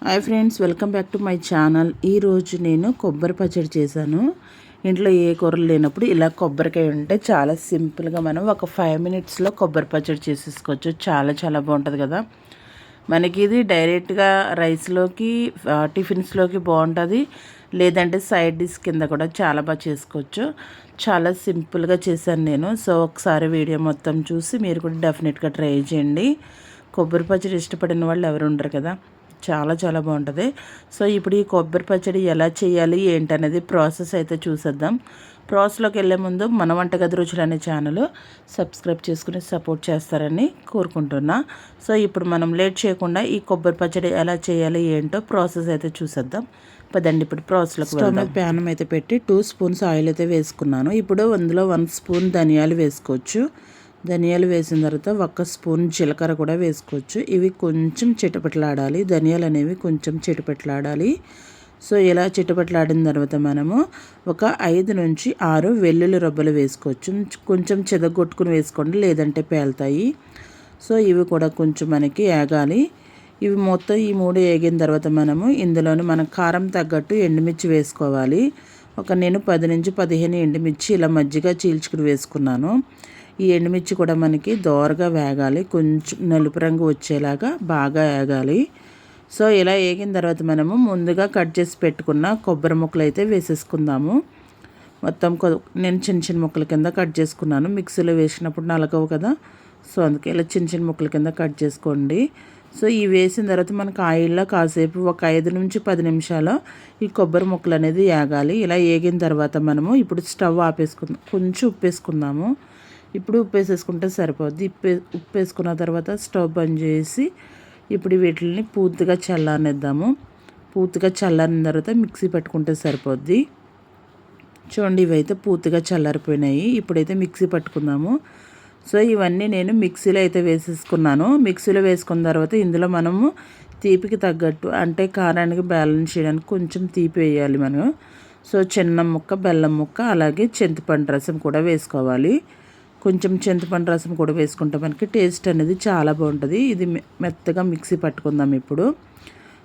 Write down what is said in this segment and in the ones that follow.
Hi friends, welcome back to my channel. ఈరోజు నేను కొబ్బరి పచ్చడి చేశాను. ఇంట్లో ఏ కూరలు లేనప్పుడు ఇలా కొబ్బరికాయ ఉంటే చాలా సింపుల్గా మనం ఒక 5 మినిట్స్లో కొబ్బరి పచ్చడి చేసేసుకోవచ్చు. చాలా చాలా బాగుంటుంది కదా. మనకి ఇది డైరెక్ట్గా రైస్లోకి టిఫిన్స్లోకి బాగుంటుంది, లేదంటే సైడ్ డిష్ కింద కూడా చాలా బాగా చేసుకోవచ్చు. చాలా సింపుల్గా చేశాను నేను. సో ఒకసారి వీడియో మొత్తం చూసి మీరు కూడా డెఫినెట్గా ట్రై చేయండి. కొబ్బరి పచ్చడి ఇష్టపడిన వాళ్ళు ఎవరు ఉండరు కదా. చాలా చాలా బాగుంటుంది. సో ఇప్పుడు ఈ కొబ్బరి పచ్చడి ఎలా చేయాలి ఏంటనేది ప్రాసెస్ అయితే చూసేద్దాం. ప్రాసెస్లోకి వెళ్ళే ముందు మన వంటగది రుచులు అనే ఛానల్ సబ్స్క్రైబ్ చేసుకుని సపోర్ట్ చేస్తారని కోరుకుంటున్నా. సో ఇప్పుడు మనం లేట్ చేయకుండా ఈ కొబ్బరి పచ్చడి ఎలా చేయాలి ఏంటో ప్రాసెస్ అయితే చూసేద్దాం. పదండి ఇప్పుడు ప్రాసెస్లోకి వెళ్దాం. ప్యాన్ అయితే పెట్టి 2 స్పూన్స్ ఆయిల్ అయితే వేసుకున్నాను. ఇప్పుడు అందులో 1 స్పూన్ ధనియాలు వేసుకోవచ్చు. ధనియాలు వేసిన తర్వాత 1 స్పూన్ జీలకర్ర కూడా వేసుకోవచ్చు. ఇవి కొంచెం చిటపట్లాడాలి, ధనియాలు అనేవి కొంచెం చిటపట్లాడాలి. సో ఇలా చిటపట్లాడిన తర్వాత మనము ఒక 5 నుంచి 6 వెల్లుల్లి రబ్బలు వేసుకోవచ్చు. కొంచెం చెదగొట్టుకుని వేసుకోండి, లేదంటే పేలుతాయి. సో ఇవి కూడా కొంచెం మనకి ఏగాలి. ఇవి మొత్తం ఈ 3 ఏగిన తర్వాత మనము ఇందులోని మన కారం తగ్గట్టు ఎండుమిర్చి వేసుకోవాలి. నేను 10 నుంచి 15 ఎండుమిర్చి ఇలా మజ్జిగ చీల్చుకుని వేసుకున్నాను. ఈ ఎండుమిర్చి కూడా మనకి దోరగా వేగాలి, కొంచెం నలుపు రంగు వచ్చేలాగా బాగా వేగాలి. సో ఇలా వేగిన తర్వాత మనము ముందుగా కట్ చేసి పెట్టుకున్న కొబ్బరి ముక్కలు అయితే వేసేసుకుందాము. మొత్తం నేను చిన్న చిన్న ముక్కల కింద కట్ చేసుకున్నాను. మిక్సీలో వేసినప్పుడు నలగవు కదా, సో అందుకే ఇలా చిన్న చిన్న ముక్కల కింద కట్ చేసుకోండి. సో ఇవి వేసిన తర్వాత మనకు ఆయిల్లో కాసేపు ఒక 5 నుంచి 10 నిమిషాలు ఈ కొబ్బరి ముక్కలు అనేది వేగాలి. ఇలా వేగిన తర్వాత మనము ఇప్పుడు స్టవ్ ఆపేసుకుందాం, కొంచెం ఉప్పు వేసుకుందాము. ఇప్పుడు ఉప్పు వేసేసుకుంటే సరిపోద్ది. ఉప్పు వేసుకున్న తర్వాత స్టవ్ బంద్ చేసి ఇప్పుడు వీటిని పూర్తిగా చల్లారనిద్దాము. పూర్తిగా చల్లారిన తర్వాత మిక్సీ పట్టుకుంటే సరిపోద్ది. చూడండి, ఇవైతే పూర్తిగా చల్లారిపోయినాయి. ఇప్పుడైతే మిక్సీ పట్టుకుందాము. సో ఇవన్నీ నేను మిక్సీలో అయితే వేసేసుకున్నాను. మిక్సీలో వేసుకున్న తర్వాత ఇందులో మనము తీపికి తగ్గట్టు, అంటే కారానికి బ్యాలెన్స్ చేయడానికి కొంచెం తీపి వేయాలి మనం. సో చిన్న ముక్క బెల్లం ముక్క, అలాగే చింతపండు రసం కూడా వేసుకోవాలి. కొంచెం చింతపండు రసం కూడా వేసుకుంటే మనకి టేస్ట్ అనేది చాలా బాగుంటుంది. ఇది మెత్తగా మిక్సీ పట్టుకుందాం. ఇప్పుడు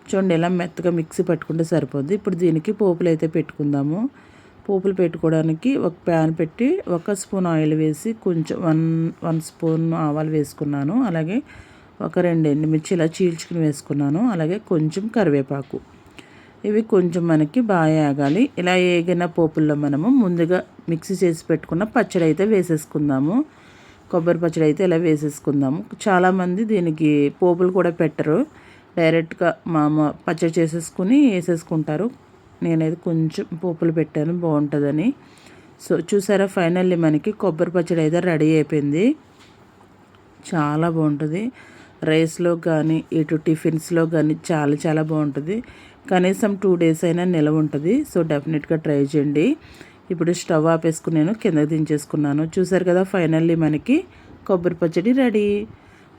చూడండి, ఇలా మెత్తగా మిక్సీ పట్టుకుంటే సరిపోద్ది. ఇప్పుడు దీనికి పోపులు అయితే పెట్టుకుందాము. పోపులు పెట్టుకోవడానికి ఒక ప్యాన్ పెట్టి 1 స్పూన్ ఆయిల్ వేసి కొంచెం 1 స్పూన్ ఆవాలు వేసుకున్నాను. అలాగే ఒక 2 ఎండుమిర్చి ఇలా చీల్చుకుని వేసుకున్నాను. అలాగే కొంచెం కరివేపాకు. ఇవి కొంచెం మనకి బాగా వేగాలి. ఇలా వేగిన పోపుల్లో మనము ముందుగా మిక్సీ చేసి పెట్టుకున్న పచ్చడి అయితే వేసేసుకుందాము. కొబ్బరి పచ్చడి అయితే ఇలా వేసేసుకుందాము. చాలామంది దీనికి పోపులు కూడా పెట్టరు, డైరెక్ట్గా పచ్చడి చేసేసుకుని వేసేసుకుంటారు. నేనైతే కొంచెం పోపులు పెట్టాను బాగుంటుందని. సో చూసారా, ఫైనల్లీ మనకి కొబ్బరి పచ్చడి అయితే రెడీ అయిపోయింది. చాలా బాగుంటుంది. రైస్లో కానీ ఇటు టిఫిన్స్లో కానీ చాలా చాలా బాగుంటుంది. కనీసం 2 డేస్ అయినా నిలవ ఉంటుంది. సో డెఫినెట్గా ట్రై చేయండి. ఇప్పుడు స్టవ్ ఆపేసుకుని నేను కిందకి దించేసుకున్నాను. చూసారు కదా, ఫైనల్లీ మనకి కొబ్బరి పచ్చడి రెడీ.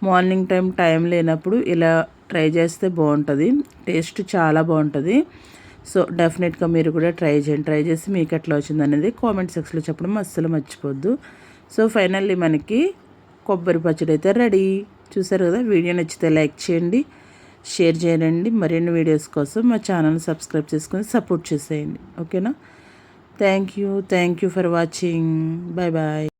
మార్నింగ్ టైం లేనప్పుడు ఇలా ట్రై చేస్తే బాగుంటుంది, టేస్ట్ చాలా బాగుంటుంది. సో డెఫినెట్గా మీరు కూడా ట్రై చేయండి. ట్రై చేసి మీకు ఎట్లా వచ్చింది అనేది కామెంట్ సెక్షన్లో చెప్పడం అస్సలు మర్చిపోద్దు. సో ఫైనల్లీ మనకి కొబ్బరి పచ్చడి అయితే రెడీ. చూసారు కదా, వీడియో నచ్చితే లైక్ చేయండి, షేర్ చేయండి. మరిన్ని వీడియోస్ కోసం మా ఛానల్ని సబ్స్క్రైబ్ చేసుకొని సపోర్ట్ చేసేయండి. ఓకేనా. Thank you for watching. Bye bye.